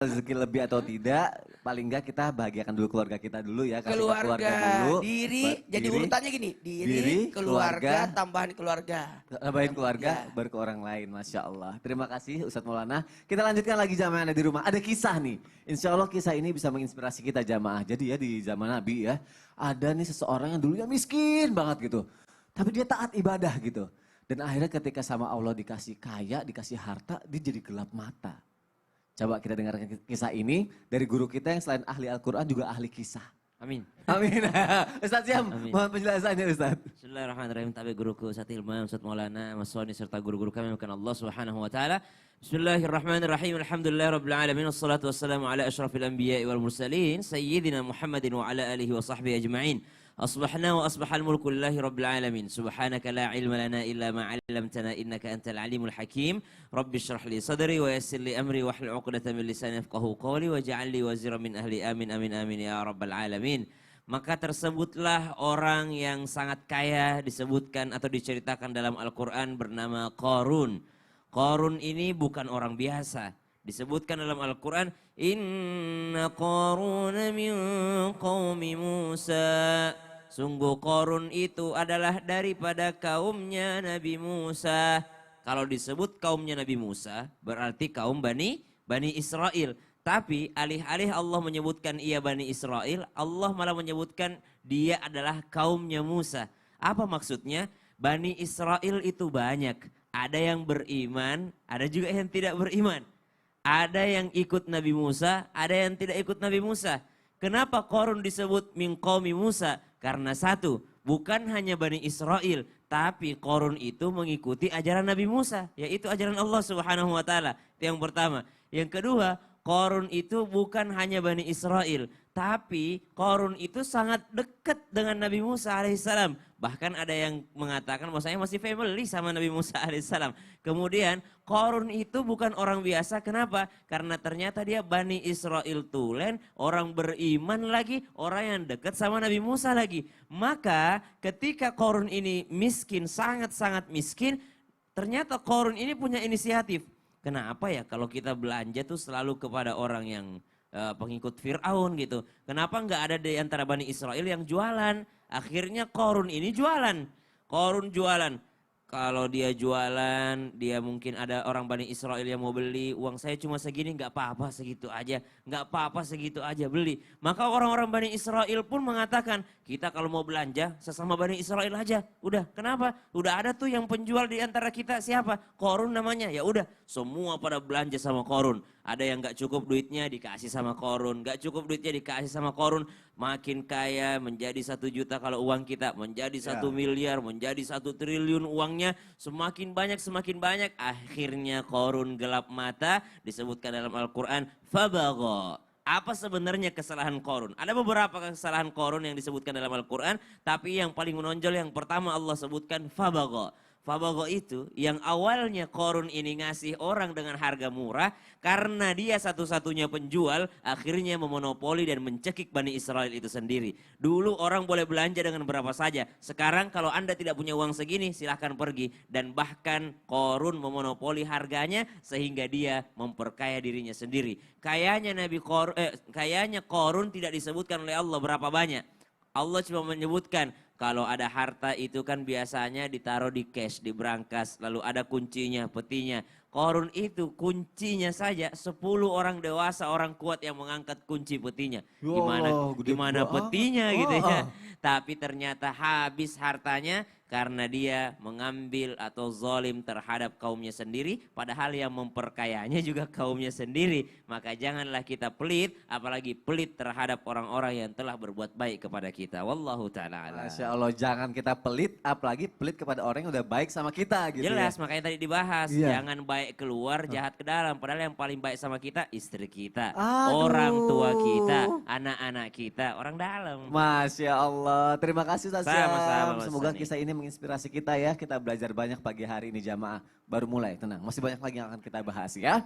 rezeki lebih atau tidak, paling enggak kita bahagiakan dulu keluarga kita dulu ya, kasih ke keluarga Keluarga, dulu. diri, jadi urutannya gini, diri, keluarga, tambahan keluarga. Tambahin keluarga, Ya. baru ke orang lain, Masya Allah. Terima kasih Ustadz Maulana. Kita lanjutkan lagi jamaah yang ada di rumah. Ada kisah nih, insya Allah kisah ini bisa menginspirasi kita jamaah. Jadi ya di zaman Nabi ya, ada nih seseorang yang dulunya miskin banget gitu. Tapi dia taat ibadah gitu. Dan akhirnya ketika sama Allah dikasih kaya, dikasih harta, dia jadi gelap mata. Coba kita dengarkan kisah ini dari guru kita yang selain ahli Al-Quran juga ahli kisah. Amin. Amin. Ustadz Syam, Amin. mohon penjelasannya Ustadz. Bismillahirrahmanirrahim. Tapi guruku Ustadz Hilman, Ustadz Maulana, Mas Soni serta guru-guru kami bukan Allah Subhanahu wa taala. Bismillahirrahmanirrahim. Alhamdulillahirabbil alamin wassalatu wassalamu ala asyrafil anbiya'i wal mursalin sayyidina Muhammadin wa ala alihi wa sahbihi ajma'in. أصبحنا وأصبح الملك لله رب العالمين سبحانك لا علم لنا إلا ما علمتنا إنك أنت العليم الحكيم رب اشرح لي صدري ويسر لي أمري واحلل عقدة من لساني يفقهوا قولي واجعل لي وزيرا من أهلي آمين آمين آمين يا رب العالمين. Maka tersebutlah orang yang sangat kaya disebutkan atau diceritakan dalam Al-Quran bernama Qarun. Qarun ini bukan orang biasa. Disebutkan dalam Al-Quran, Inna Qarun min qaumi Musa. Sungguh Qarun itu adalah daripada kaumnya Nabi Musa. Kalau disebut kaumnya Nabi Musa, berarti kaum Bani Israel. Tapi alih-alih Allah menyebutkan ia Bani Israel, Allah malah menyebutkan dia adalah kaumnya Musa. Apa maksudnya? Bani Israel itu banyak. Ada yang beriman, ada juga yang tidak beriman. Ada yang ikut Nabi Musa, ada yang tidak ikut Nabi Musa. Kenapa Qarun disebut min qaumi Musa? Karena satu, bukan hanya Bani Israel, tapi Qarun itu mengikuti ajaran Nabi Musa, yaitu ajaran Allah Subhanahu wa taala. Itu yang pertama. Yang kedua, Qarun itu bukan hanya Bani Israel, tapi Qarun itu sangat dekat dengan Nabi Musa alaihissalam. Bahkan ada yang mengatakan bahwasanya masih family sama Nabi Musa alaihissalam. Kemudian Qarun itu bukan orang biasa, kenapa? Karena ternyata dia Bani Israel tulen, orang beriman lagi, orang yang dekat sama Nabi Musa lagi. Maka ketika Qarun ini miskin, sangat-sangat miskin, ternyata Qarun ini punya inisiatif. Kenapa ya kalau kita belanja tuh selalu kepada orang yang pengikut Fir'aun gitu. Kenapa nggak ada di antara Bani Israel yang jualan? Akhirnya Qarun ini jualan. Qarun jualan. Kalau dia jualan, dia mungkin ada orang Bani Israel yang mau beli, uang saya cuma segini, nggak apa-apa segitu aja, nggak apa-apa segitu aja beli. Maka orang-orang Bani Israel pun mengatakan, kita kalau mau belanja sesama Bani Israel aja. Udah, kenapa? Udah ada tuh yang penjual di antara kita, siapa? Qarun namanya. Ya udah, semua pada belanja sama Qarun. Ada yang nggak cukup duitnya dikasih sama Qarun, nggak cukup duitnya dikasih sama Qarun. Makin kaya menjadi 1 juta kalau uang kita, menjadi 1 miliar, menjadi 1 triliun uangnya. Semakin banyak, akhirnya Qarun gelap mata, disebutkan dalam Al-Quran, fabagha. Apa sebenarnya kesalahan Qarun? Ada beberapa kesalahan Qarun yang disebutkan dalam Al-Quran, tapi yang paling menonjol yang pertama Allah sebutkan fabagha. Fabagha itu yang awalnya Qarun ini ngasih orang dengan harga murah, karena dia satu-satunya penjual, akhirnya memonopoli dan mencekik Bani Israel itu sendiri. Dulu orang boleh belanja dengan berapa saja, sekarang kalau Anda tidak punya uang segini silahkan pergi. Dan bahkan Qarun memonopoli harganya sehingga dia memperkaya dirinya sendiri. Kayanya Qarun tidak disebutkan oleh Allah berapa banyak. Allah cuma menyebutkan kalau ada harta itu kan biasanya ditaruh di cash, di brankas, lalu ada kuncinya, petinya. Qarun itu kuncinya saja 10 orang dewasa, orang kuat yang mengangkat kunci petinya. Gimana petinya gitu ya. Tapi ternyata habis hartanya karena dia mengambil atau zalim terhadap kaumnya sendiri, padahal yang memperkayanya juga kaumnya sendiri. Maka janganlah kita pelit, apalagi pelit terhadap orang-orang yang telah berbuat baik kepada kita. Wallahu ta'ala a'lam. Masya Allah, jangan kita pelit, apalagi pelit kepada orang yang udah baik sama kita gitu. Jelas, ya. makanya tadi dibahas, jangan baik keluar, jahat ke dalam. Padahal yang paling baik sama kita, istri kita, orang tua kita, anak-anak kita, orang dalam. Masya Allah, terima kasih Ustaz Syam. Sama-sama, Mas Semoga Sani. kisah ini menginspirasi kita ya. Kita belajar banyak pagi hari ini jamaah. Baru mulai, tenang. Masih banyak lagi yang akan kita bahas ya.